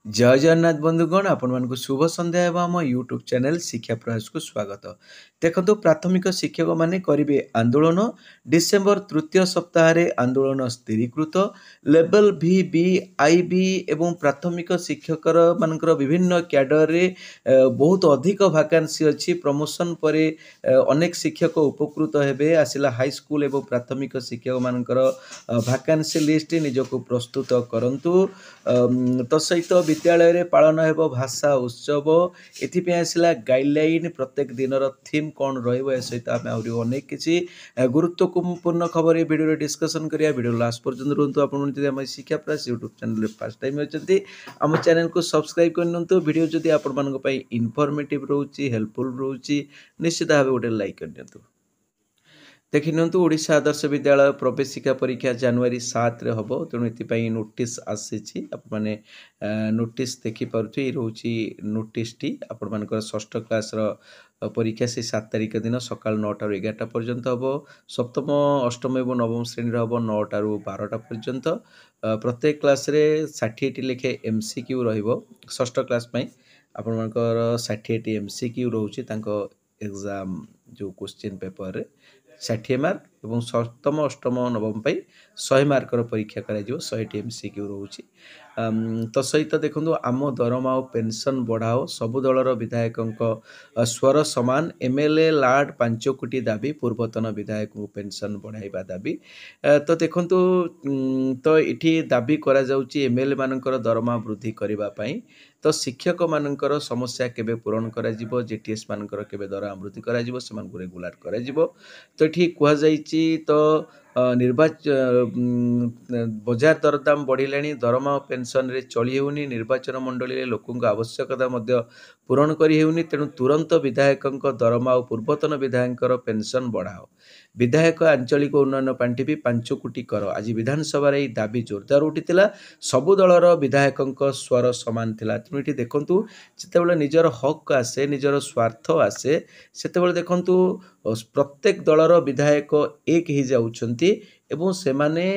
जय जगन्नाथ बंधुगण आपण मानक शुभ संध्या एवं आम यूट्यूब चैनल शिक्षा प्रयास को स्वागत। देखो प्राथमिक शिक्षक माने करिवे आंदोलन। डिसेम्बर तृतीय सप्ताह रे आंदोलन स्थिरीकृत। लेवल भी बी आई बी एवं प्राथमिक शिक्षकर मानकर विभिन्न कैडर रे बहुत अधिक वैकेंसी अछि। प्रमोशन परे अनेक शिक्षक उपकृत हेबे। आसिला हाई स्कूल एवं प्राथमिक शिक्षक मानकर वैकेंसी लिस्ट निजको प्रस्तुत करंतु। तसहित विद्यालय रे पालन हेबो भाषा उत्सव। एथिपे आसिला गाइडलाइन प्रत्येक दिनर थीम कौन रहिबो ए सहित आमे आउरी अनेक किछि गुरुत्वपूर्ण खबर ए वीडियो रे डिस्कशन करिया। वीडियो लास्ट पर्यंत रहंतु। आपण जदि हम शिक्षा प्लस यूट्यूब चैनल रे फर्स्ट टाइम अछंती हम चैनल को सब्सक्राइब करनंतु। वीडियो जदि आपण मानक पई इन्फॉर्मेटिव रहउची हेल्पफुल रहउची निश्चित भाबे गोटे लाइक करनियंतु। देखि नियंतु ओडिशा आदर्श विद्यालय प्रवेशिका परीक्षा जनवरी 7 रे हबो। तेणु एथिपाई नोटिस आसीछि। आपण माने नोटिस देखि पारुथि रहउची नोटिस टी आपण मानकर षष्ठ क्लास रो परीक्षा से 7 तारिख दिन सकाळ 9 टा 11 टा पर्यंत हबो। सप्तम अष्टम एवं नवम श्रेणी रो हबो 9 टा 12 टा पर्यंत। प्रत्येक क्लास रे 60 टी लेखे एमसीक्यू रहिबो। षष्ठ क्लास पई आपण मानकर 60 टी एमसीक्यू रहउची तांको एग्जाम जो क्वेश्चन पेपर रे 60 मार्क एवं सप्तम अष्टम नवम पई 100 मार्क रो परीक्षा करा जिवो। 100 टी एमसीक्यू रहउची। तो सहित देखंतु आम दरमा और पेंशन बढ़ाओ। सबु दलर विधायकंक स्वर समान। एमएलए लाड 5 कोटी दाबी। पूर्वतन विधायक को पेंशन बढ़ाइबा दाबी। तो देखंतु तो इठी दाबी करा जाउची एमएलए मानकर दरमा वृद्धि करिबा पई। तो शिक्षक मानकर समस्या केबे पूरण करा जिवो। जेटीएस मानकर केबे दरमा वृद्धि करा जिवो। समान को रेगुलर करा जिवो। तो एठी कुआ जाइची तो बजार दरदाम बढ़िलाणी। दरमा और पेंशन रे चली हेउनी। निर्वाचन मंडली रे लोकंक आवश्यकता मध्य पूरण करी हेउनी। तेणु तुरंत विधायकंक दरमा और पूर्वतन विधायकर पेंशन बढ़ाओ। विधायक आंचलिक उन्नयन पांठि भी 5 कोटी कर। आज विधानसभा रे दाबी जोरदार उठितिला। सबु दलर विधायकंक स्वर समान थिला। तेणु एठी देखंतु जेतेबेले निजर हक आसे निजर स्वार्थ आसे सेतेबेले देखंतु प्रत्येक दलर विधायक एक ही जाउछंती एवं सेमाने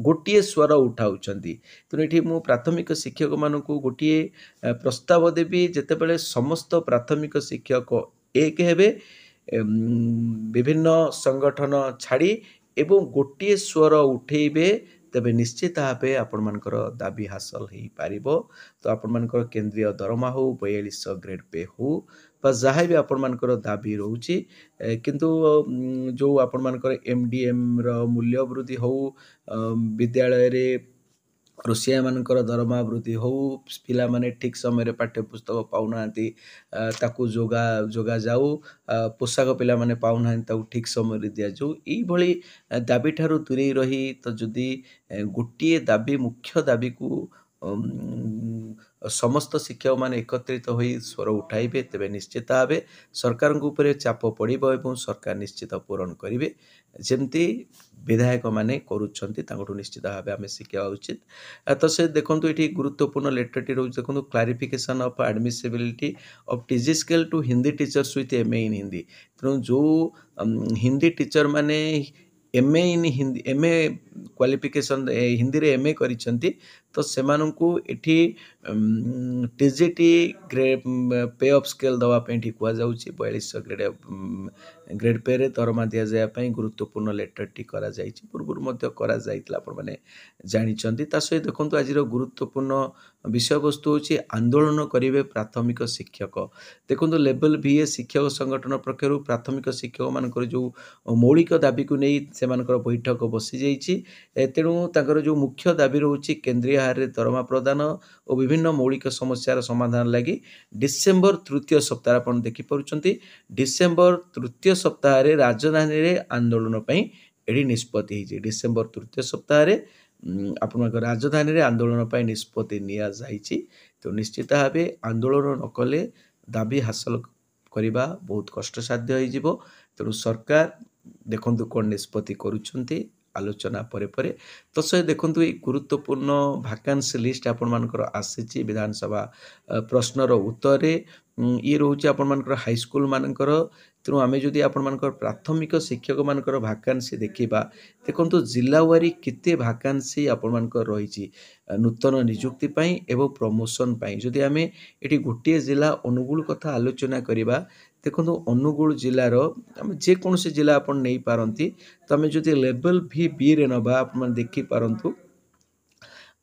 गोटिए स्वर उठाउछंती। तेणु एठी मु प्राथमिक शिक्षक मानकु गोटिए प्रस्ताव देबी जेतेबेले समस्त प्राथमिक शिक्षक एक हेबे विभिन्न संगठन छाड़ी एवं गोटिए स्वर उठेबे तेबे निश्चित भावे आपण मानकर दाबी हासिल हेई पारिबो। तो आपण मानकर केंद्रीय दरमा हो 4200 ग्रेड पे हो बा जहाँ भी आपण मानकर दाबी रहउची। किंतु जो आपण मानकर एमडीएम रो मूल्य वृद्धि हो विद्यालय रे रोसिया मानकर दरमा वृद्धि हो पिला माने ठीक समय रे पाठ्य पुस्तक पाउनांती ताकू जोगा जाऊ। पोशाक पिला माने पाउनांती ताकू ठीक समय रे दिया जाऊ। ई भली दाबी ठारू दूरे रही तो जदि गोटिए दाबी मुख्य दाबी को समस्त शिक्षक माने एकत्रित होई स्वर उठाइबे तेबे निश्चित भावे सरकार ऊपर चाप पड़िबो एवं सरकार निश्चित पूरण करिवे। जेमती विधायक माने करूछंती तांगठु निश्चित भावे आमे शिक्षा उचित। तो से देखंतु एठी गुरुत्वपूर्ण लेटर टी रहउछ। देखंतु clarification of admissibility of TG scale to Hindi teachers with MA in Hindi. तेणु जो हिंदी टीचर माने MA in Hindi MA qualification Hindi रे एमए करिसंती तो सेमानंकु एठी टीजीटी पे ऑफ स्केल दवा पे एठी कुआ जाउची। 4200 ग्रेड पे रे दरमा दिया जाय पई गुरुत्वपूर्ण लेटर टी करा जाइची। पूर्व मध्य करा जाइतला आपण माने जानिचंती। ता सहित देखंतु आजिर गुरुत्वपूर्ण विषय वस्तु होची आंदोलन करिवे प्राथमिक शिक्षक। देखंतु लेवल बीए शिक्षक संगठन पक्षरु प्राथमिक शिक्षक मानकर जो मौलिक दाबी को नहीं सेमानकर बैठक बसी जाइची। तेणु तांकर जो मुख्य दाबी रहउची केंद्रीय हार रे दरमा प्रदान और विभिन्न मौलिक समस्यार समाधान लगी डिसेम्बर तृतीय सप्ताह आपण देखि परुचंती। डिसेम्बर तृतीय सप्ताह रे राजधानी रे आंदोलन पई एडी निष्पत्ति हिजे। डिसेम्बर तृतीय सप्ताह रे आपनकर राजधानी रे आंदोलन पई निष्पत्ति निया जाइची। तो निश्चित भावे आंदोलन नकले दाबी हासिल करिबा बहुत कष्ट साध्य होई जिवो। तेणु सरकार देखंतु कोन निष्पत्ति करूछंती आलोचना परे तो सही देखंतु ए गुरुत्वपूर्ण वैकेंसी लिस्ट आपण मानकर आसीची विधानसभा प्रश्नर उत्तर ये रोचे आपण मानकर हाई स्कूल मानकर तेणु आम जदि आपण मानकर प्राथमिक शिक्षक मानकर वैकेंसी देखा देखो जिला वारी केते वैकेंसी आपण मानकर रही नूतन नियुक्ति एवं प्रमोशन जदि आम ये गोटे जिला अनुगुल कथा आलोचना करवा देखो अनुगुल जिलार जेकोसी जिला आप नहीं पारती तो आम जो लेवल भी रे नवा आप देखिपारतु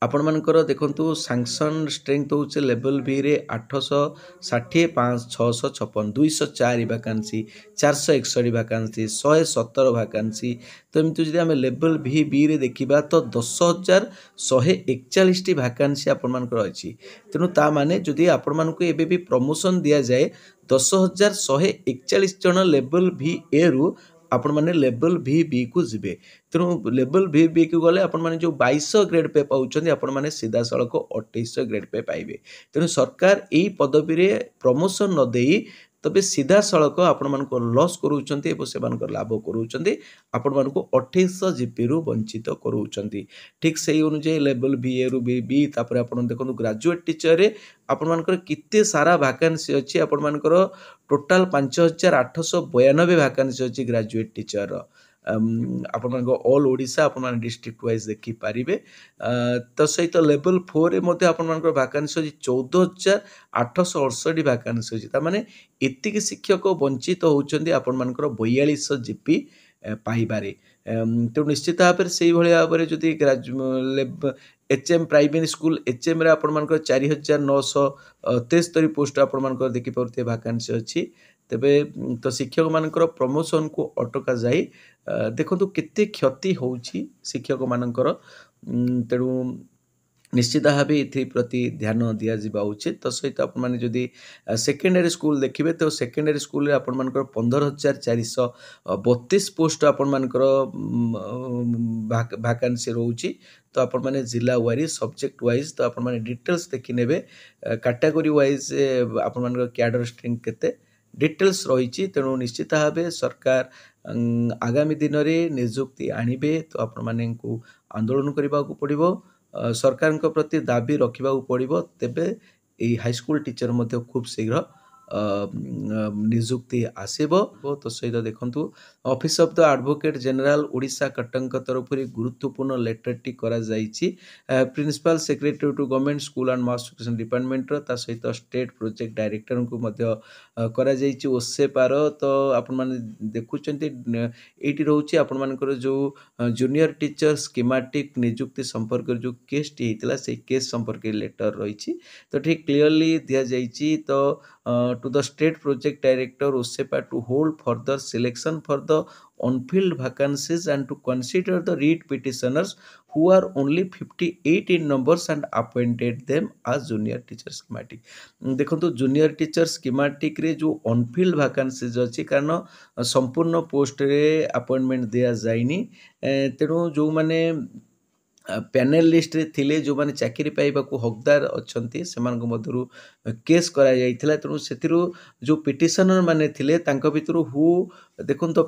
आपण मानकर देखंतु सैंक्शन स्ट्रेंथ होचे लेवल बी रे 860 5 656 204 वैकेंसी 461 वैकेंसी 117 वैकेंसी तो एमती जदि आम लेवल बी रे देखिबा तो 10,141 वैकेंसी आपण मानकर अछि तेणु ता माने जदि आपण मानकु एबे भी प्रमोशन दिया जाए 10,141 जन लेवल भी ए रु आपण माने लेवल बी को जिबे तेणु लेवल बी को गले आपण माने जो 2200 ग्रेड पे पाउछन्ती आपण माने सीधा सड़क 2800 ग्रेड पे पाइबे तेणु सरकार एई पदवी रे प्रमोशन न देई तबे सीधा सड़क आपण मानको लॉस करूछन्ती एवं सेमानकर लाभ करूछन्ती आपण मानको 2800 जीपी रु वंचित करूछन्ती ठीक सही अनुसार लेवल बी ए रु बी तापर आपण देखो ग्रेजुएट टीचर रे आपण मानकर किते सारा वैकेंसी अछि आपण मानकर टोटाल 5892 वैकेंसी अछि ग्रेजुएट टीचर आपण ऑल ओडिशा आपण डिस्ट्रिक्ट वाइज देखि पारिबे तो सहित लेवल 4 रे मध्ये आपण वैकेंसी अछि 14,868 वैकेंसी अछि त माने एतिक शिक्षक वंचित होउछन्ती आपण 4200 जीपी पाइबारे तो निश्चित भाव से भाव में जदि एचएम प्राइमरी स्कूल एचएम रे आपण मानकर 4,973 पोस्ट आपण मानकर देखि परते वैकेंसी अछि तेबे तो शिक्षक मानकर प्रमोशन को अटका जाई देखंतु केते क्षति होउछि शिक्षक मानकर तेणु निश्चित भाव ये प्रति ध्यान दिया जावा उचित तो सहित आपने जदि सेकेंडरी स्कूल देखिए तो सेकेंडरी स्कूल रे आपण मानकर 15,432 पोस्ट आपण मानकर वैकेंसी रोची तो आपण माने जिला वाइज सब्जेक्ट वाइज तो आपण माने डिटेल्स देखि नेबे कैटेगरी वाइज आपण मानकर कैडर स्ट्रेंथ केते डिटेल्स रही तेणु निश्चित भाव सरकार आगामी दिन में नियुक्ति आणिबे तो आपण माने को आंदोलन करबा को पड़िबो सरकार प्रति दाबी रखा पड़ो तेबे ये हाईस्कूल टीचर मध्य खूब शीघ्र नियुक्ति आसीबो तो सहित देखंतु office of the advocate general Odisha Cuttack तरफ गुरुत्वपूर्ण लेटर टी करा जाइछि principal secretary to government school and mass education department ता सहित स्टेट प्रोजेक्ट डायरेक्टर को मध्य करा जाइछि ओसे पार तो आपण माने देखुचंती एटी रहउछि आपण मानकर जो जूनियर टीचर स्कीमेटिक नियुक्ति संपर्क जो केस टी हेतला से केस संपर्क लेटर रही तो ठीक क्लियरली दिया जाइछि तो to the state project director OSEPA to hold further selection for the on-field vacancies and to consider the read petitioners who are only 58 in numbers and appointed them as junior teacher schematic देखो तो junior teacher schematic रे जो on-field vacancies अच्छी कारण संपूर्ण post रे appointment दिया जाइनी तेणु जो माने पैनल लिस्ट रे थिले जो माने चाकरी पाइबा को हकदार अछंती सेमान को मधुरु केस करा जाइथिला तेणु सेतिरु जो पिटिशनर माने थिले तांको भितरु हु देखुन तो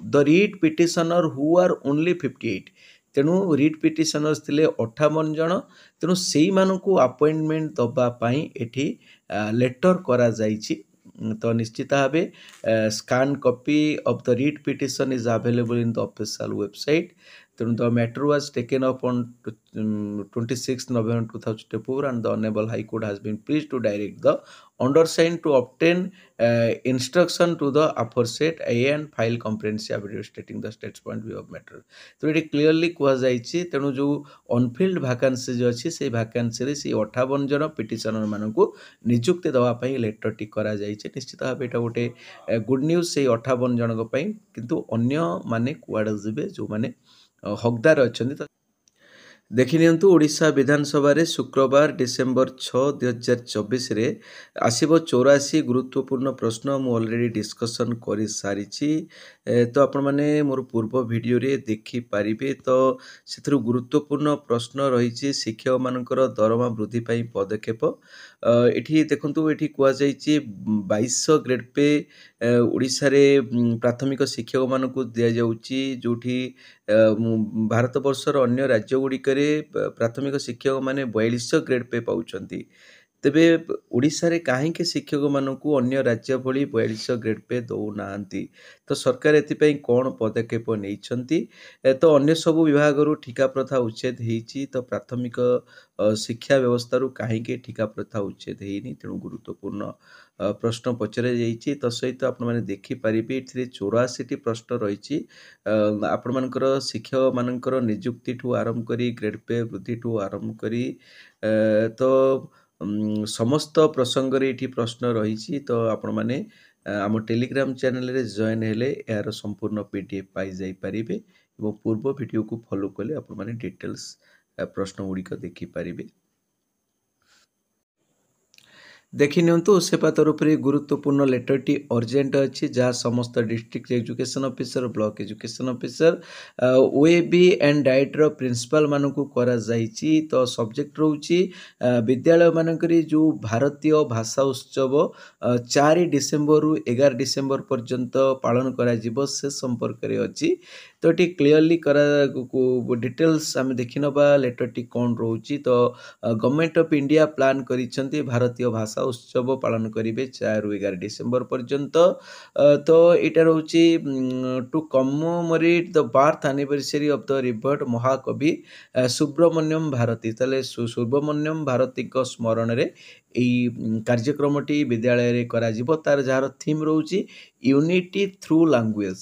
the writ petitioner who are only 58 तेणु रीड पिटिशनर्स थिले 58 जन तेणु सेई मानकु अपॉइंटमेंट दबा पई एठी लेटर करा जाइछि तो निश्चित भाव scan copy of the writ petition is available in the official website तेणु the matter was taken up on 26 November 2024 and the Honorable High Court has been pleased to direct the undersigned to obtain instruction to the aforesaid and file comprehensive affidavit stating the state's point view of matter तो ये clearly कह जाइछि तेणु जो on-field vacancy जो अच्छी से vacancy रे से 58 जन पिटिशनर मानकु नियुक्ति दवा पई लेटर टी करा जाइछि निश्चित भाव एटा गोटे गुड न्यूज से 58 जनक पई किंतु अन्य माने कुआडे जिबे जो माने हकदार अच्छा देखि नियंतु ओडिशा विधानसभा रे शुक्रवार डिसेंबर 6 2024 रे आसीबो 84 गुरुत्वपूर्ण प्रश्न मु ऑलरेडी डिस्कशन करि सारिछि तो आपण माने मोर पूर्व वीडियो रे देखि पारिबे तो सेथरु गुरुत्वपूर्ण प्रश्न रहिछि शिक्षक मानकर दरमा वृद्धि पई पदक्षेप एठी देखंतु एठी कुआ जाइछि 2200 ग्रेड पे ଓଡ଼ିଶାରେ ପ୍ରାଥମିକ ଶିକ୍ଷକମାନଙ୍କୁ ଦିଆଯାଉଛି ଯୋଉଠି ଭାରତବର୍ଷର ଅନ୍ୟ ରାଜ୍ୟଗୁଡ଼ିକରେ ପ୍ରାଥମିକ ଶିକ୍ଷକମାନେ 4200 ଗ୍ରେଡ୍ ପେ ପାଉଛନ୍ତି। ତେବେ ଓଡ଼ିଶାରେ କାହିଁକି ଶିକ୍ଷକମାନଙ୍କୁ ଅନ୍ୟ ରାଜ୍ୟ ଭଳି 4200 ଗ୍ରେଡ୍ ପେ ଦଉନାହାନ୍ତି? ତ ସରକାର ଏଥିପାଇଁ କ'ଣ ପଦକ୍ଷେପ ନେଇଛନ୍ତି? ତ ଅନ୍ୟ ସବୁ ବିଭାଗରୁ ଠିକା ପ୍ରଥା ଉଚ୍ଛେଦ ହେଇଛି, ତ ପ୍ରାଥମିକ ଶିକ୍ଷା ବ୍ୟବସ୍ଥାରୁ କାହିଁକି ଠିକା ପ୍ରଥା ଉଚ୍ଛେଦ ହେଇନି? ତେଣୁ ଗୁରୁତ୍ୱପୂର୍ଣ୍ଣ ପ୍ରଶ୍ନ ପଚରାଯାଇଛି। ତ ସହିତ ଆପଣମାନେ ଦେଖିପାରିବେ ଏଥିରେ 84ଟି ପ୍ରଶ୍ନ ରହିଛି। ଆପଣମାନଙ୍କର ଶିକ୍ଷକମାନଙ୍କର ନିଯୁକ୍ତିଠୁ ଆରମ୍ଭ କରି ଗ୍ରେଡ୍ ପେ ବୃଦ୍ଧିଠୁ ଆରମ୍ଭ କରି ତ ସମସ୍ତ ପ୍ରସଙ୍ଗରେ ଏଠି ପ୍ରଶ୍ନ ରହିଛି। ତ ଆପଣମାନେ ଆମ ଟେଲିଗ୍ରାମ ଚ୍ୟାନେଲରେ ଜଏନ୍ ହେଲେ ଏହାର ସମ୍ପୂର୍ଣ୍ଣ PDF ପାଇଯାଇପାରିବେ ଏବଂ ପୂର୍ବ ଭିଡ଼ିଓକୁ ଫଲୋ କଲେ ଆପଣମାନେ ଡିଟେଲ୍ସ ପ୍ରଶ୍ନଗୁଡ଼ିକ ଦେଖିପାରିବେ। ଦେଖିନିଅନ୍ତୁ ସେପା ତରଫରୁ ଗୁରୁତ୍ୱପୂର୍ଣ୍ଣ ଲେଟରଟି ଅର୍ଜେଣ୍ଟ ଅଛି, ଯାହା ସମସ୍ତ district education officer, block education officer, OAB and ଡାଏଟ୍ର ପ୍ରିନ୍ସିପାଲମାନଙ୍କୁ କରାଯାଇଛି। ତ ସବଜେକ୍ଟ ରହୁଛି ବିଦ୍ୟାଳୟମାନଙ୍କରେ ଯେଉଁ ଭାରତୀୟ ଭାଷା ଉତ୍ସବ 4 ଡିସେମ୍ବରରୁ 11 ଡିସେମ୍ବର ପର୍ଯ୍ୟନ୍ତ ପାଳନ କରାଯିବ ସେ ସମ୍ପର୍କରେ ଅଛି। ତ ଏଠି କ୍ଲିଅରଲି ଡିଟେଲ୍ସ ଆମେ ଦେଖିନେବା ଲେଟରଟି କ'ଣ ରହୁଛି। ତ ଗଭର୍ଣ୍ଣମେଣ୍ଟ ଅଫ୍ ଇଣ୍ଡିଆ ପ୍ଲାନ୍ କରିଛନ୍ତି ଭାରତୀୟ ଭାଷା ଉତ୍ସବ ପାଳନ କରିବେ 4ରୁ 11 ଡିସେମ୍ବର ପର୍ଯ୍ୟନ୍ତ। ତ ଏଇଟା ରହୁଛି to commemorate the birth anniversary of the revered ମହାକବି ସୁବ୍ରମଣ୍ୟମ ଭାରତୀ। ତାହେଲେ ସୁବ୍ରମଣ୍ୟମ ଭାରତୀଙ୍କ ସ୍ମରଣରେ ଏଇ କାର୍ଯ୍ୟକ୍ରମଟି ବିଦ୍ୟାଳୟରେ କରାଯିବ। ତାର ଯାହାର ଥିମ୍ ରହୁଛି ୟୁନିଟି ଥ୍ରୁ ଲାଙ୍ଗୁଏଜ।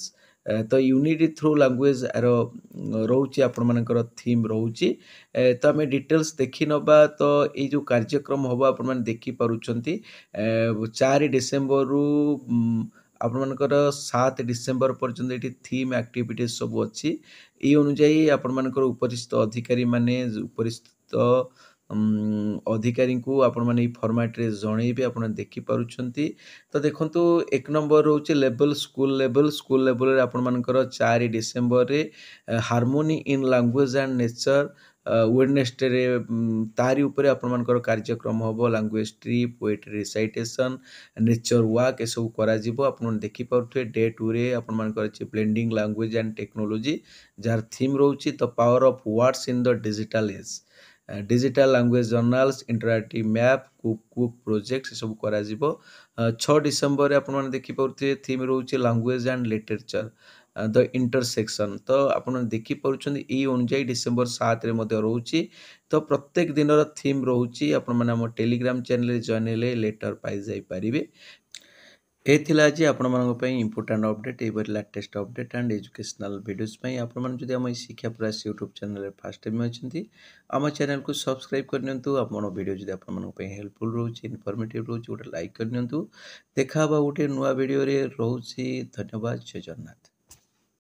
ତ ୟୁନିଟି ଥ୍ରୁ ଲାଙ୍ଗୁଏଜ ଆର ରହୁଛି ଆପଣମାନଙ୍କର ଥିମ୍ ରହୁଛି। ତ ଆମେ ଡିଟେଲ୍ସ ଦେଖିନେବା। ତ ଏଇ ଯେଉଁ କାର୍ଯ୍ୟକ୍ରମ ହେବ ଆପଣମାନେ ଦେଖିପାରୁଛନ୍ତି 4 ଡିସେମ୍ବରରୁ ଆପଣମାନଙ୍କର 7 ଡିସେମ୍ବର ପର୍ଯ୍ୟନ୍ତ ଏଠି ଥିମ୍ ଆକ୍ଟିଭିଟିଜ୍ ସବୁ ଅଛି। ଏଇ ଅନୁଯାୟୀ ଆପଣମାନଙ୍କର ଉପରିସ୍ଥ ଅଧିକାରୀମାନେ ଉପରିସ୍ଥ ଅଧିକାରୀଙ୍କୁ ଆପଣମାନେ ଏଇ ଫର୍ମାଟ୍ରେ ଜଣେଇବେ। ଆପଣ ଦେଖିପାରୁଛନ୍ତି। ତ ଦେଖନ୍ତୁ 1 ନମ୍ବର ରହୁଛି ଲେବଲ୍ ସ୍କୁଲ ଲେବଲରେ ଆପଣମାନଙ୍କର 4 ଡିସେମ୍ବରରେ harmony in language and nature ୱେଡନେସଡେରେ ତାରି ଉପରେ ଆପଣମାନଙ୍କର କାର୍ଯ୍ୟକ୍ରମ ହେବ। Language trip, poetry recitation, nature walk ଏସବୁ କରାଯିବ। ଆପଣମାନେ ଦେଖିପାରୁଥିବେ ଡେ 2ରେ ଆପଣମାନଙ୍କର ଅଛି ବ୍ଲେଣ୍ଡିଂ ଲାଙ୍ଗୁଏଜ ଆଣ୍ଡ ଟେକ୍ନୋଲୋଜି, ଯାହାର ଥିମ୍ ରହୁଛି the power of words in the digital age. Digital language journals, interactive map, cook project ଏସବୁ କରାଯିବ। 6 ଡିସେମ୍ବରରେ ଆପଣମାନେ ଦେଖିପାରୁଥିବେ ଥିମ୍ ରହୁଛି language and literature the intersection. ତ ଆପଣ ଦେଖିପାରୁଛନ୍ତି ଏଇ ଅନୁଯାୟୀ ଡିସେମ୍ବର 7ରେ ମଧ୍ୟ ରହୁଛି। ତ ପ୍ରତ୍ୟେକ ଦିନର ଥିମ୍ ରହୁଛି। ଆପଣମାନେ ଆମ ଟେଲିଗ୍ରାମ ଚ୍ୟାନେଲରେ ଜଏନ୍ ହେଲେ ଲେଟର ପାଇଯାଇପାରିବେ। ଏ ଥିଲା ଆଜି ଆପଣମାନଙ୍କ ପାଇଁ ଇମ୍ପୋର୍ଟାଣ୍ଟ ଅପଡେଟ୍। ଏହିପରି latest update and educational videos ପାଇଁ ଆପଣମାନେ ଯଦି ଆମ ଏହି ଶିକ୍ଷା ପ୍ରୟାସ ୟୁଟ୍ୟୁବ୍ ଚ୍ୟାନେଲରେ ଫାଷ୍ଟ ଟାଇମ୍ ଅଛନ୍ତି, ଆମ ଚ୍ୟାନେଲକୁ ସବସ୍କ୍ରାଇବ୍ କରିନିଅନ୍ତୁ। ଆପଣ ଭିଡ଼ିଓ ଯଦି ଆପଣମାନଙ୍କ ପାଇଁ ହେଲ୍ପଫୁଲ୍ ରହୁଛି, ଇନଫର୍ମେଟିଭ୍ ରହୁଛି, ଗୋଟେ ଲାଇକ୍ କରିନିଅନ୍ତୁ। ଦେଖା ହେବା ଗୋଟେ ନୂଆ ଭିଡ଼ିଓରେ। ରହୁଛି ଧନ୍ୟବାଦ। ଜୟ ଜଗନ୍ନାଥ।